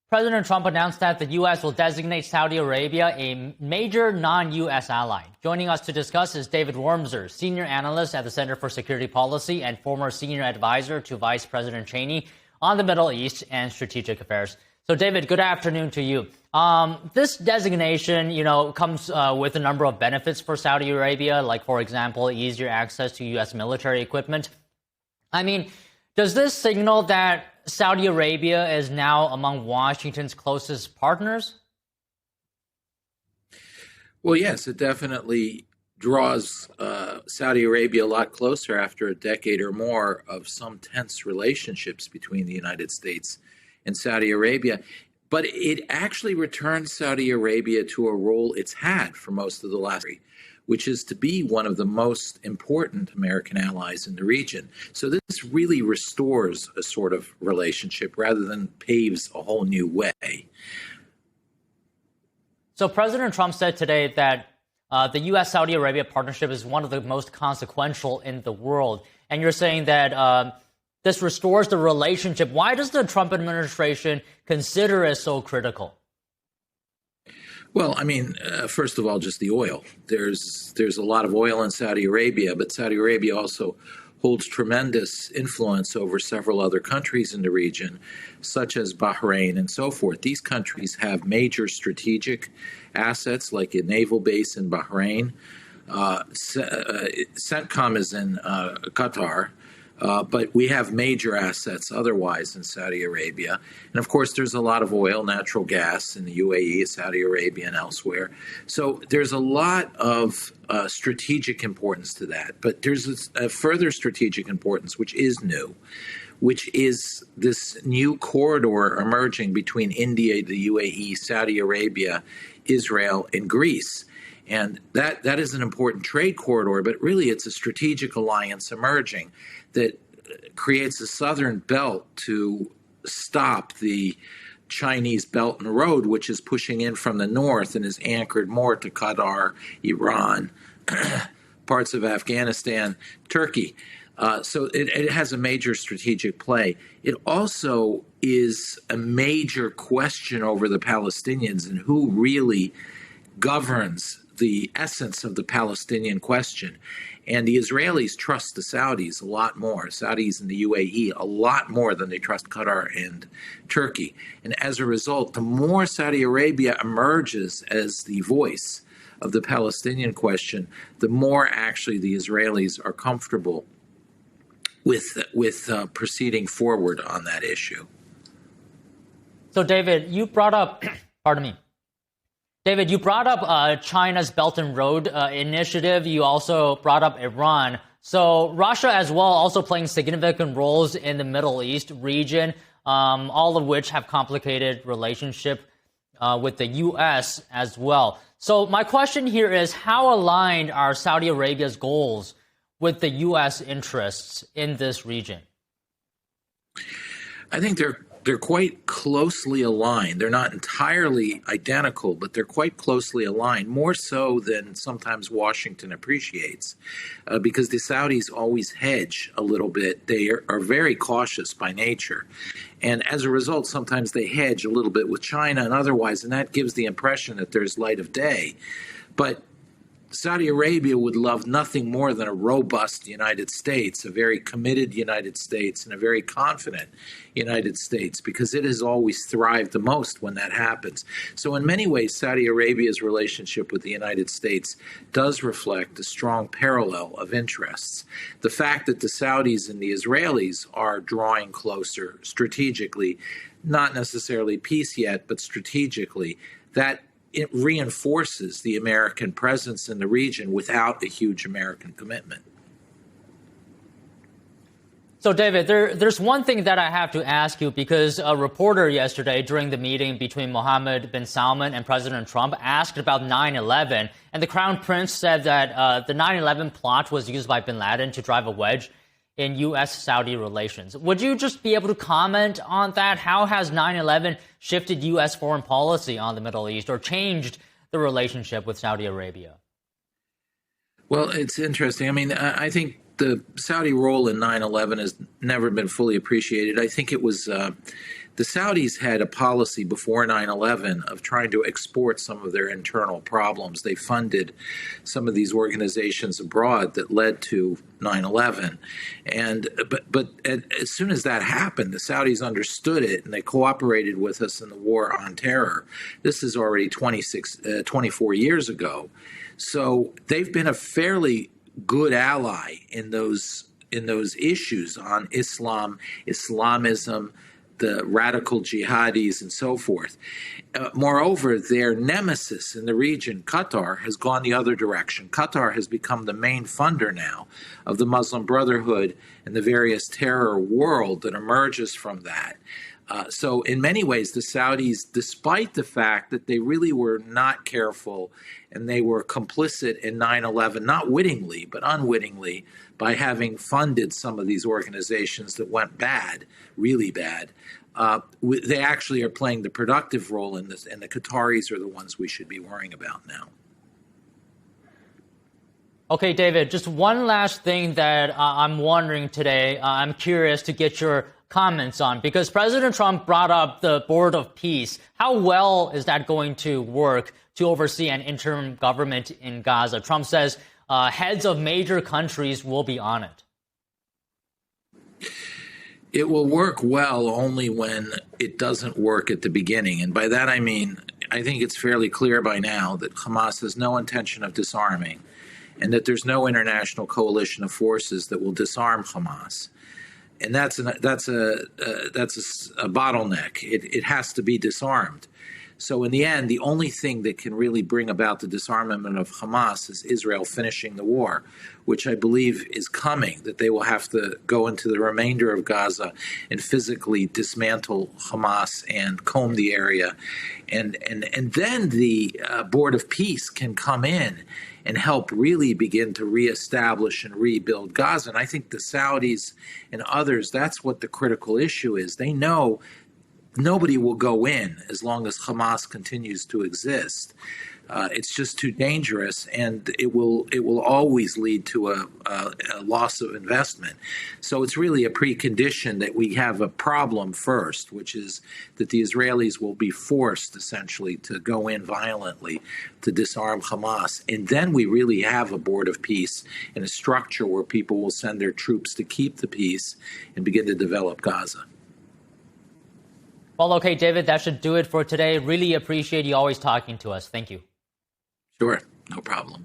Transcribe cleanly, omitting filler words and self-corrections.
President Trump announced that the U.S. will designate Saudi Arabia a major non-U.S. ally. Joining us to discuss is David Wurmser, senior analyst at the Center for Security Policy and former senior advisor to Vice President Cheney on the Middle East and strategic affairs. So, David, good afternoon to you. This designation, comes with a number of benefits for Saudi Arabia, like, for example, easier access to U.S. military equipment. I mean, does this signal that Saudi Arabia is now among Washington's closest partners? Well, yes, it definitely draws Saudi Arabia a lot closer after a decade or more of some tense relationships between the United States and Saudi Arabia. But it actually returns Saudi Arabia to a role it's had for most of the last year, which is to be one of the most important American allies in the region. So this really restores a sort of relationship rather than paves a whole new way. So President Trump said today that the U.S.-Saudi Arabia partnership is one of the most consequential in the world. And you're saying that this restores the relationship. Why does the Trump administration consider it so critical? Well, I mean, first of all, just the oil. There's a lot of oil in Saudi Arabia, but Saudi Arabia also holds tremendous influence over several other countries in the region, such as Bahrain and so forth. These countries have major strategic assets, like a naval base in Bahrain. CENTCOM is in Qatar. But we have major assets otherwise in Saudi Arabia. And of course, there's a lot of oil, natural gas in the UAE, Saudi Arabia, and elsewhere. So there's a lot of strategic importance to that. But there's a further strategic importance, which is new, which is this new corridor emerging between India, the UAE, Saudi Arabia, Israel, and Greece. And that is an important trade corridor, but really it's a strategic alliance emerging that creates a southern belt to stop the Chinese Belt and Road, which is pushing in from the north and is anchored more to Qatar, Iran, parts of Afghanistan, Turkey. So it has a major strategic play. It also is a major question over the Palestinians and who really governs the essence of the Palestinian question. And the Israelis trust the Saudis a lot more, Saudis and the UAE, a lot more than they trust Qatar and Turkey. And as a result, the more Saudi Arabia emerges as the voice of the Palestinian question, the more actually the Israelis are comfortable with proceeding forward on that issue. So, David, you brought up, David, you brought up China's Belt and Road initiative. You also brought up Iran. So Russia as well also playing significant roles in the Middle East region, all of which have complicated relationship with the U.S. as well. So my question here is, how aligned are Saudi Arabia's goals with the U.S. interests in this region? I think they're quite closely aligned. They're not entirely identical, but they're quite closely aligned, more so than sometimes Washington appreciates, because the Saudis always hedge a little bit. They are very cautious by nature. And as a result, sometimes they hedge a little bit with China and otherwise, and that gives the impression that there's light of day. But Saudi Arabia would love nothing more than a robust United States, a very committed United States, and a very confident United States, because it has always thrived the most when that happens. So in many ways, Saudi Arabia's relationship with the United States does reflect a strong parallel of interests. The fact that the Saudis and the Israelis are drawing closer strategically, not necessarily peace yet, but strategically, that it reinforces the American presence in the region without a huge American commitment. So, David, there's one thing that I have to ask you, because a reporter yesterday during the meeting between Mohammed bin Salman and President Trump asked about 9/11, and the Crown Prince said that the 9/11 plot was used by bin Laden to drive a wedge in U.S.-Saudi relations. Would you just be able to comment on that? How has 9/11 shifted U.S. foreign policy on the Middle East or changed the relationship with Saudi Arabia? Well, it's interesting. I mean, I think the Saudi role in 9/11 has never been fully appreciated. I think it was the Saudis had a policy before 9/11 of trying to export some of their internal problems. They funded some of these organizations abroad that led to 9/11. But as soon as that happened, the Saudis understood it and they cooperated with us in the war on terror. This is already 24 years ago. So they've been a fairly good ally in those issues on Islam, Islamism, the radical jihadis, and so forth. Moreover, their nemesis in the region, Qatar, has gone the other direction. Qatar has become the main funder now of the Muslim Brotherhood and the various terror world that emerges from that. So in many ways, the Saudis, despite the fact that they really were not careful and they were complicit in 9/11, not wittingly, but unwittingly, by having funded some of these organizations that went bad, really bad, they actually are playing the productive role in this, and the Qataris are the ones we should be worrying about now. Okay, David, just one last thing that I'm wondering today. I'm curious to get your comments on, because President Trump brought up the Board of Peace. How well is that going to work to oversee an interim government in Gaza? Trump says heads of major countries will be on it. It will work well only when it doesn't work at the beginning. And by that I mean, I think it's fairly clear by now that Hamas has no intention of disarming and that there's no international coalition of forces that will disarm Hamas. And that's a bottleneck. It has to be disarmed. So in the end, the only thing that can really bring about the disarmament of Hamas is Israel finishing the war, which I believe is coming, that they will have to go into the remainder of Gaza and physically dismantle Hamas and comb the area. And then the Board of Peace can come in and help really begin to reestablish and rebuild Gaza. And I think the Saudis and others, that's what the critical issue is. They know nobody will go in as long as Hamas continues to exist. It's just too dangerous, and it will always lead to a loss of investment. So it's really a precondition that we have a problem first, which is that the Israelis will be forced essentially to go in violently to disarm Hamas. And then we really have a Board of Peace and a structure where people will send their troops to keep the peace and begin to develop Gaza. Well, okay, David, that should do it for today. Really appreciate you always talking to us. Thank you. Sure, no problem.